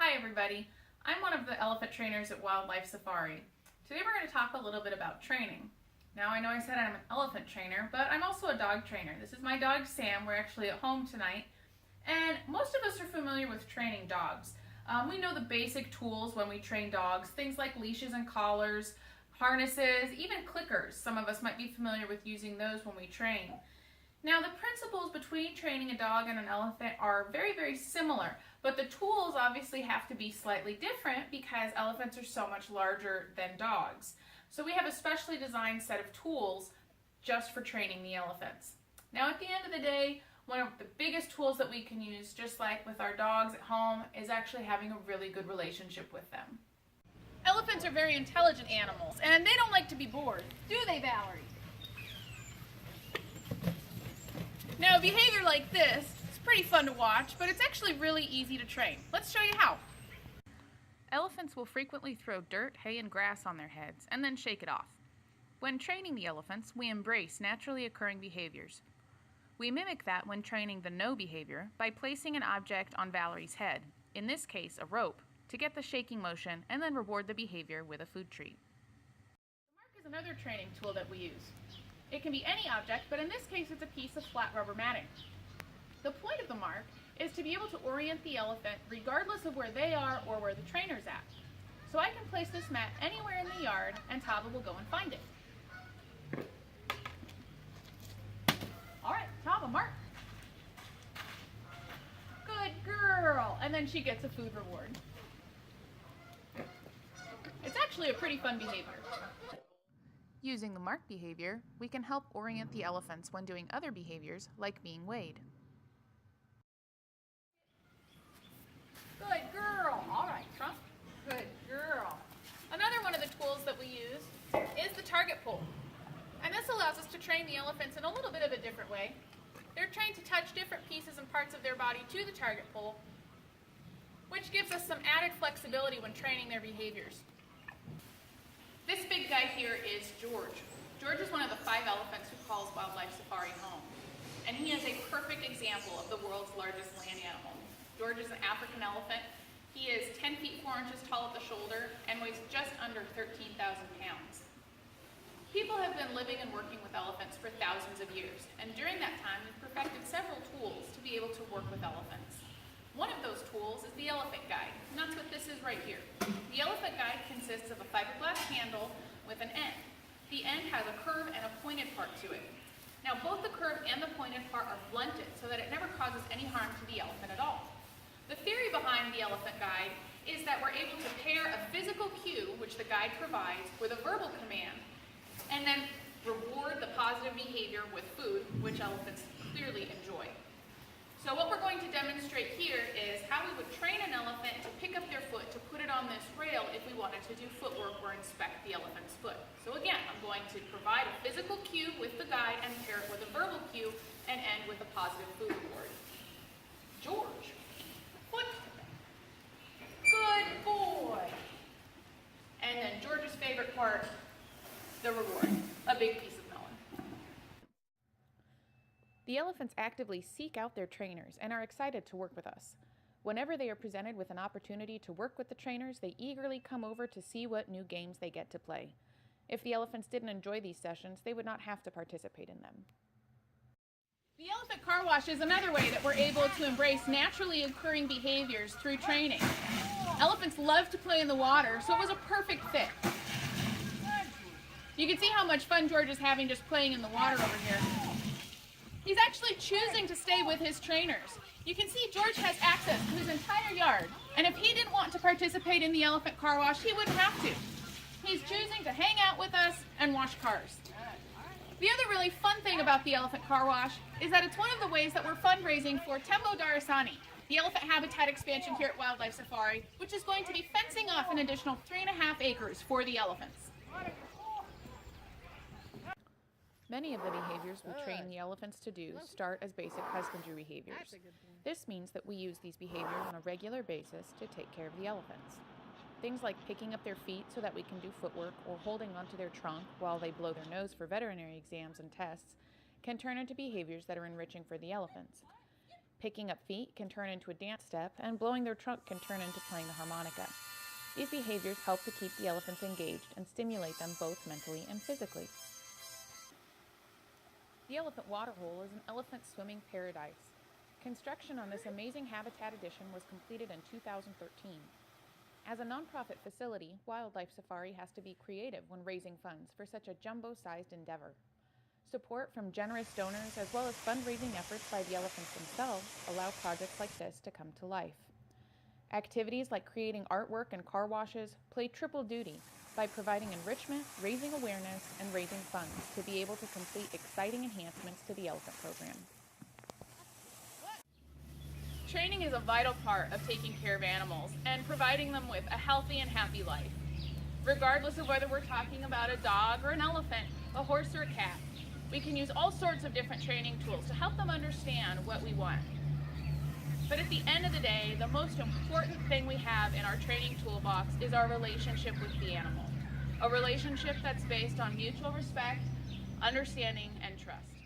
Hi everybody, I'm one of the elephant trainers at Wildlife Safari. Today we're going to talk a little bit about training. Now I know I said I'm an elephant trainer, but I'm also a dog trainer. This is my dog Sam. We're actually at home tonight, and most of us are familiar with training dogs. We know the basic tools when we train dogs, things like leashes and collars, harnesses, even clickers. Some of us might be familiar with using those when we train. Now the principles between training a dog and an elephant are very, very similar, but the tools obviously have to be slightly different because elephants are so much larger than dogs. So we have a specially designed set of tools just for training the elephants. Now at the end of the day, one of the biggest tools that we can use, just like with our dogs at home, is actually having a really good relationship with them. Elephants are very intelligent animals, and they don't like to be bored, do they, Valerie? Now, behavior like this is pretty fun to watch, but it's actually really easy to train. Let's show you how. Elephants will frequently throw dirt, hay, and grass on their heads and then shake it off. When training the elephants, we embrace naturally occurring behaviors. We mimic that when training the no behavior by placing an object on Valerie's head, in this case a rope, to get the shaking motion and then reward the behavior with a food treat. The mark is another training tool that we use. It can be any object, but in this case it's a piece of flat rubber matting. The point of the mark is to be able to orient the elephant regardless of where they are or where the trainer's at. So I can place this mat anywhere in the yard and Tava will go and find it. All right, Tava, mark. Good girl. And then she gets a food reward. It's actually a pretty fun behavior. Using the mark behavior, we can help orient the elephants when doing other behaviors like being weighed. Good girl. All right, Trump. Good girl. Another one of the tools that we use is the target pull. And this allows us to train the elephants in a little bit of a different way. They're trained to touch different pieces and parts of their body to the target pull, which gives us some added flexibility when training their behaviors. This big guy here is George. George is one of the 5 elephants who calls Wildlife Safari home. And he is a perfect example of the world's largest land animal. George is an African elephant. He is 10 feet 4 inches tall at the shoulder and weighs just under 13,000 pounds. People have been living and working with elephants for thousands of years, and during that time we've perfected several tools to be able to work with elephants. One of those tools is the elephant guide, and that's what this is right here. The elephant guide consists of a fiberglass handle with an end. The end has a curve and a pointed part to it. Now both the curve and the pointed part are blunted so that it never causes any harm to the elephant at all. The theory behind the elephant guide is that we're able to pair a physical cue, which the guide provides, with a verbal command, and then reward the positive behavior with food, which elephants clearly enjoy. So what we're going to demonstrate here is how we would train an elephant to pick up their foot, to put it on this rail if we wanted to do footwork or inspect the elephant's foot. So again, I'm going to provide a physical cue with the guide and pair it with a verbal cue and end with a positive food reward. George, foot. Good boy. And then George's favorite part, the reward, a big piece of melon. The elephants actively seek out their trainers and are excited to work with us. Whenever they are presented with an opportunity to work with the trainers, they eagerly come over to see what new games they get to play. If the elephants didn't enjoy these sessions, they would not have to participate in them. The elephant car wash is another way that we're able to embrace naturally occurring behaviors through training. Elephants love to play in the water, so it was a perfect fit. You can see how much fun George is having just playing in the water over here. He's actually choosing to stay with his trainers. You can see George has access to his entire yard, and if he didn't want to participate in the elephant car wash, he wouldn't have to. He's choosing to hang out with us and wash cars. The other really fun thing about the elephant car wash is that it's one of the ways that we're fundraising for Tembo Darasani, the elephant habitat expansion here at Wildlife Safari, which is going to be fencing off an additional 3.5 acres for the elephants. Many of the behaviors we train the elephants to do start as basic husbandry behaviors. This means that we use these behaviors on a regular basis to take care of the elephants. Things like picking up their feet so that we can do footwork or holding onto their trunk while they blow their nose for veterinary exams and tests can turn into behaviors that are enriching for the elephants. Picking up feet can turn into a dance step, and blowing their trunk can turn into playing the harmonica. These behaviors help to keep the elephants engaged and stimulate them both mentally and physically. The elephant waterhole is an elephant swimming paradise. Construction on this amazing habitat addition was completed in 2013. As a nonprofit facility, Wildlife Safari has to be creative when raising funds for such a jumbo-sized endeavor. Support from generous donors as well as fundraising efforts by the elephants themselves allow projects like this to come to life. Activities like creating artwork and car washes play triple duty by providing enrichment, raising awareness, and raising funds to be able to complete exciting enhancements to the elephant program. Training is a vital part of taking care of animals and providing them with a healthy and happy life. Regardless of whether we're talking about a dog or an elephant, a horse or a cat, we can use all sorts of different training tools to help them understand what we want. But at the end of the day, the most important thing we have in our training toolbox is our relationship with the animal. A relationship that's based on mutual respect, understanding, and trust.